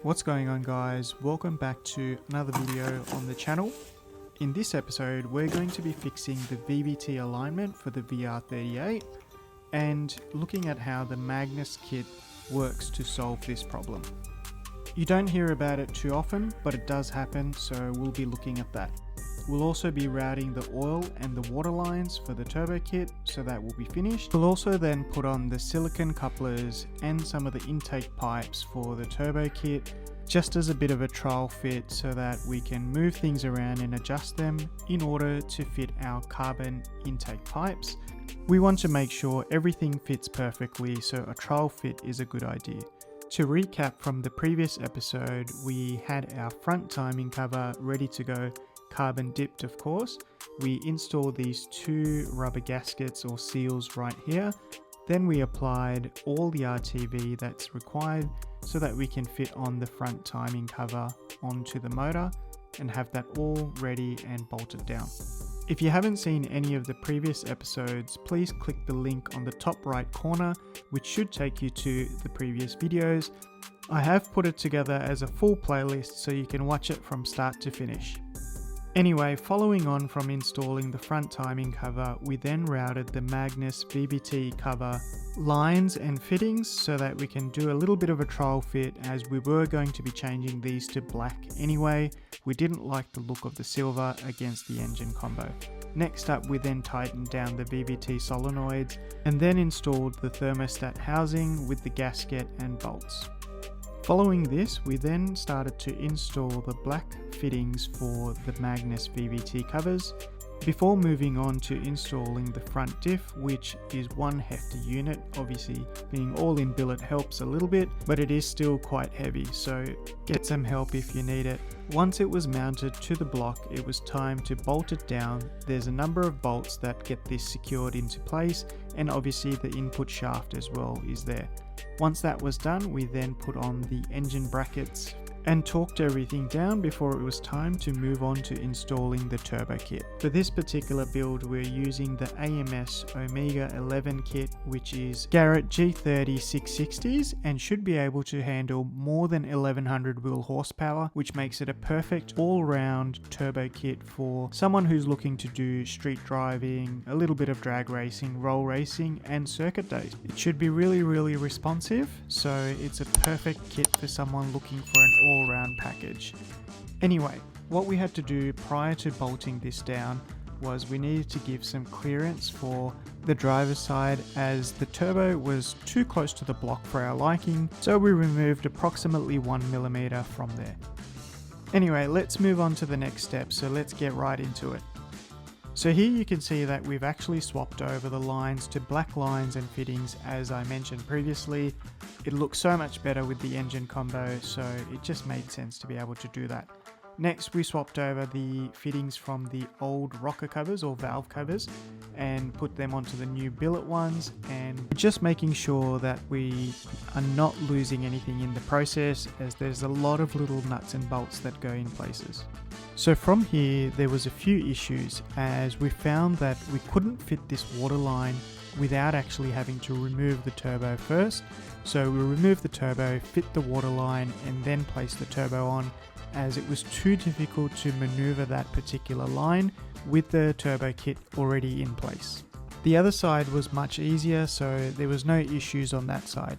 What's going on, guys? Welcome back to another video on the channel. In this episode we're going to be fixing the VVT alignment for the VR38 and looking at how the Magnus kit works to solve this problem. You don't hear about it too often, but it does happen, so we'll be looking at that. We'll also be routing the oil and the water lines for the turbo kit, so that will be finished. We'll also then put on the silicon couplers and some of the intake pipes for the turbo kit, just as a bit of a trial fit so that we can move things around and adjust them in order to fit our carbon intake pipes. We want to make sure everything fits perfectly, so a trial fit is a good idea. To recap from the previous episode, we had our front timing cover ready to go, carbon dipped of course. We installed these two rubber gaskets or seals right here. Then we applied all the RTV that's required so that we can fit on the front timing cover onto the motor and have that all ready and bolted down. If you haven't seen any of the previous episodes, please click the link on the top right corner, which should take you to the previous videos. I have put it together as a full playlist so you can watch it from start to finish. Anyway, following on from installing the front timing cover, we then routed the Magnus VVT cover lines and fittings so that we can do a little bit of a trial fit, as we were going to be changing these to black anyway. We didn't like the look of the silver against the engine combo. Next up, we then tightened down the VVT solenoids and then installed the thermostat housing with the gasket and bolts. Following this, we then started to install the black fittings for the Magnus VVT covers before moving on to installing the front diff, which is one hefty unit. Obviously being all in billet helps a little bit, but it is still quite heavy, so get some help if you need it. Once it was mounted to the block, it was time to bolt it down. There's a number of bolts that get this secured into place, and obviously the input shaft as well is there. Once that was done, we then put on the engine brackets and torqued everything down before it was time to move on to installing the turbo kit. For this particular build, we're using the AMS Omega 11 kit, which is Garrett G30 660s and should be able to handle more than 1100 wheel horsepower, which makes it a perfect all-round turbo kit for someone who's looking to do street driving, a little bit of drag racing, roll racing and circuit days. It should be really responsive, so it's a perfect kit for someone looking for an all-round package. Anyway, what we had to do prior to bolting this down was we needed to give some clearance for the driver's side, as the turbo was too close to the block for our liking, so we removed approximately 1mm from there. Anyway, let's move on to the next step, so let's get right into it. So here you can see that we've actually swapped over the lines to black lines and fittings, as I mentioned previously. It looks so much better with the engine combo, so it just made sense to be able to do that. Next, we swapped over the fittings from the old rocker covers or valve covers and put them onto the new billet ones, and just making sure that we are not losing anything in the process, as there's a lot of little nuts and bolts that go in places. So from here, there was a few issues, as we found that we couldn't fit this water line without actually having to remove the turbo first. So we removed the turbo, fit the water line and then placed the turbo on, as it was too difficult to maneuver that particular line with the turbo kit already in place. The other side was much easier, so there was no issues on that side.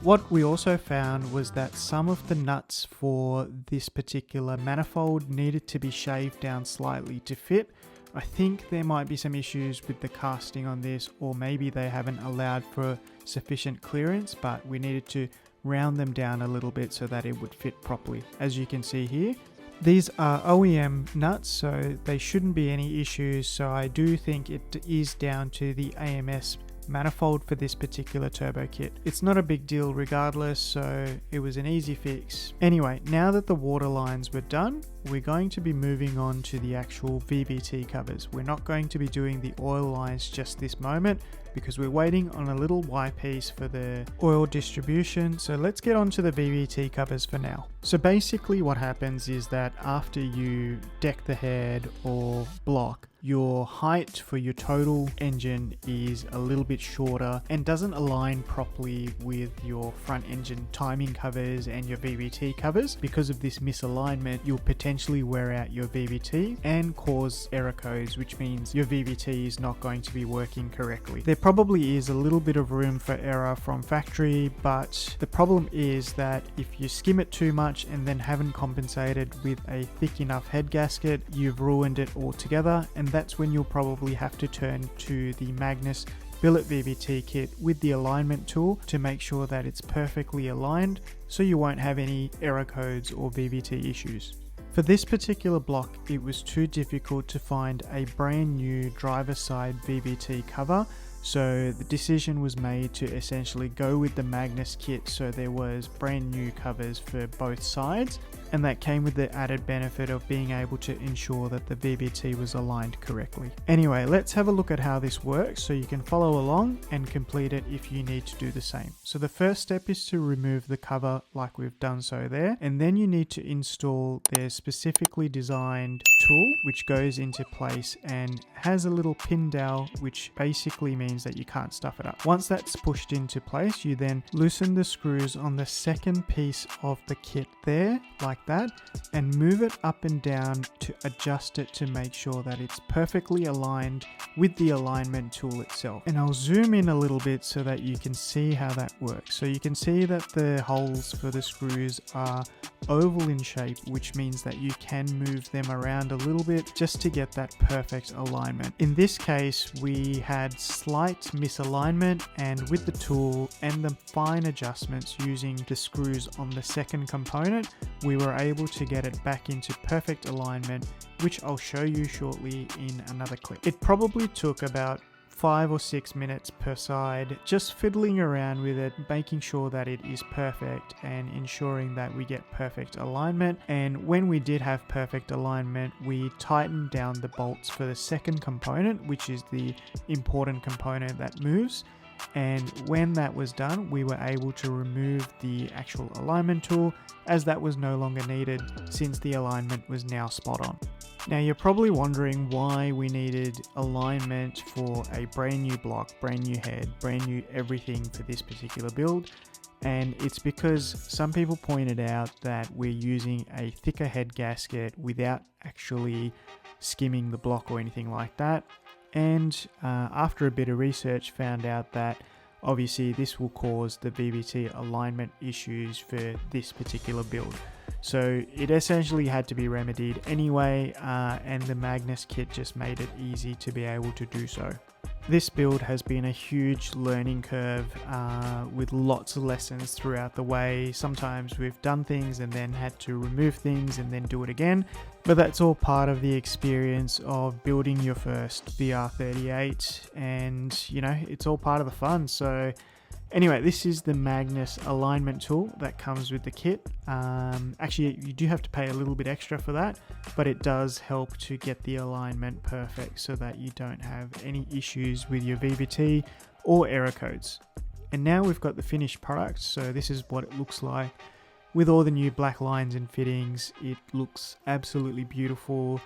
What we also found was that some of the nuts for this particular manifold needed to be shaved down slightly to fit. I think there might be some issues with the casting on this, or maybe they haven't allowed for sufficient clearance, but we needed to round them down a little bit so that it would fit properly. As you can see here, these are OEM nuts, so they shouldn't be any issues, so I do think it is down to the AMS manifold for this particular turbo kit. It's not a big deal regardless, so it was an easy fix. Anyway, now that the water lines were done, we're going to be moving on to the actual VVT covers. We're not going to be doing the oil lines just this moment, because we're waiting on a little Y piece for the oil distribution. So let's get on to the VVT covers for now. So basically what happens is that after you deck the head or block, your height for your total engine is a little bit shorter and doesn't align properly with your front engine timing covers and your VVT covers. Because of this misalignment, you'll potentially wear out your VVT and cause error codes, which means your VVT is not going to be working correctly. There probably is a little bit of room for error from factory, but the problem is that if you skim it too much and then haven't compensated with a thick enough head gasket, you've ruined it altogether, and that's when you'll probably have to turn to the Magnus billet VVT kit with the alignment tool to make sure that it's perfectly aligned so you won't have any error codes or VVT issues. For this particular block, it was too difficult to find a brand new driver side VVT cover, so the decision was made to essentially go with the Magnus kit, so there was brand new covers for both sides, and that came with the added benefit of being able to ensure that the VVT was aligned correctly. Anyway, let's have a look at how this works so you can follow along and complete it if you need to do the same. So the first step is to remove the cover like we've done so there, and then you need to install their specifically designed tool which goes into place and has a little pin dowel, which basically means that you can't stuff it up. Once that's pushed into place, you then loosen the screws on the second piece of the kit there, like that, and move it up and down to adjust it to make sure that it's perfectly aligned with the alignment tool itself. And I'll zoom in a little bit so that you can see how that works. So you can see that the holes for the screws are oval in shape, which means that you can move them around a little bit just to get that perfect alignment. In this case, we had slight misalignment, and with the tool and the fine adjustments using the screws on the second component, we were able to get it back into perfect alignment, which I'll show you shortly in another clip. It probably took about 5 or 6 minutes per side, just fiddling around with it, making sure that it is perfect and ensuring that we get perfect alignment. And when we did have perfect alignment, we tightened down the bolts for the second component, which is the important component that moves. And when that was done, we were able to remove the actual alignment tool, as that was no longer needed since the alignment was now spot on. Now you're probably wondering why we needed alignment for a brand new block, brand new head, brand new everything for this particular build. And it's because some people pointed out that we're using a thicker head gasket without actually skimming the block or anything like that. And after a bit of research, found out that obviously this will cause the VVT alignment issues for this particular build. So it essentially had to be remedied anyway, and the Magnus kit just made it easy to be able to do so. This build has been a huge learning curve with lots of lessons throughout the way. Sometimes we've done things and then had to remove things and then do it again, but that's all part of the experience of building your first VR38, and you know, it's all part of the fun. So anyway, this is the Magnus alignment tool that comes with the kit. Actually, you do have to pay a little bit extra for that, but it does help to get the alignment perfect so that you don't have any issues with your VVT or error codes. And now we've got the finished product, so this is what it looks like. With all the new black lines and fittings, it looks absolutely beautiful.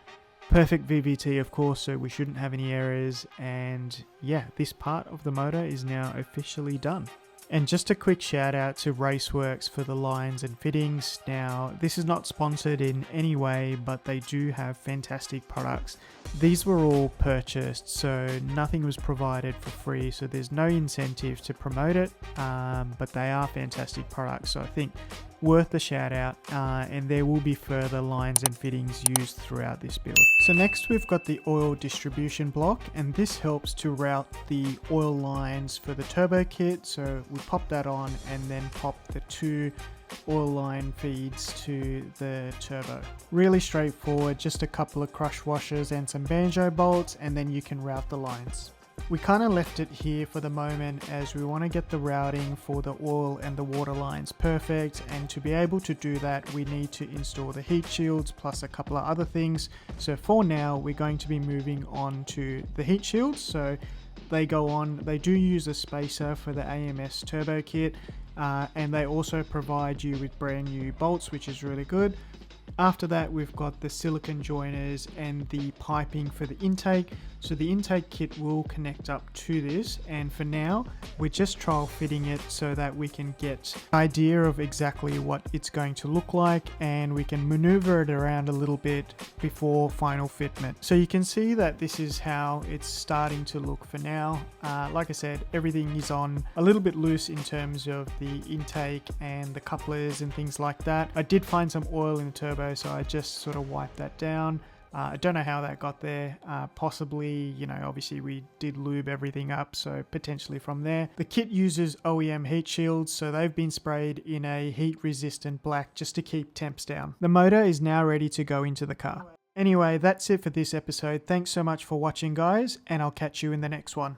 Perfect VVT, of course, so we shouldn't have any errors. And yeah, this part of the motor is now officially done. And just a quick shout out to Raceworks for the lines and fittings. Now, this is not sponsored in any way, but they do have fantastic products. These were all purchased, so nothing was provided for free, so there's no incentive to promote it, but they are fantastic products, so I think worth the shout out, and there will be further lines and fittings used throughout this build. So next we've got the oil distribution block, and this helps to route the oil lines for the turbo kit. So we pop that on and then pop the 2 oil line feeds to the turbo. Really straightforward, just a couple of crush washers and some banjo bolts, and then you can route the lines. We kind of left it here for the moment as we want to get the routing for the oil and the water lines perfect, and to be able to do that we need to install the heat shields plus a couple of other things. So for now we're going to be moving on to the heat shields. So they go on, they do use a spacer for the AMS turbo kit, and they also provide you with brand new bolts, which is really good. After that, we've got the silicone joiners and the piping for the intake. So the intake kit will connect up to this, and for now we're just trial fitting it so that we can get an idea of exactly what it's going to look like, and we can maneuver it around a little bit before final fitment. So you can see that this is how it's starting to look for now. Like I said, everything is on a little bit loose in terms of the intake and the couplers and things like that. I did find some oil in the turbo, so I just sort of wiped that down. I don't know how that got there. Possibly, you know, obviously we did lube everything up, so potentially from there. The kit uses OEM heat shields, so they've been sprayed in a heat resistant black just to keep temps down. The motor is now ready to go into the car. Anyway, that's it for this episode. Thanks so much for watching, guys, and I'll catch you in the next one.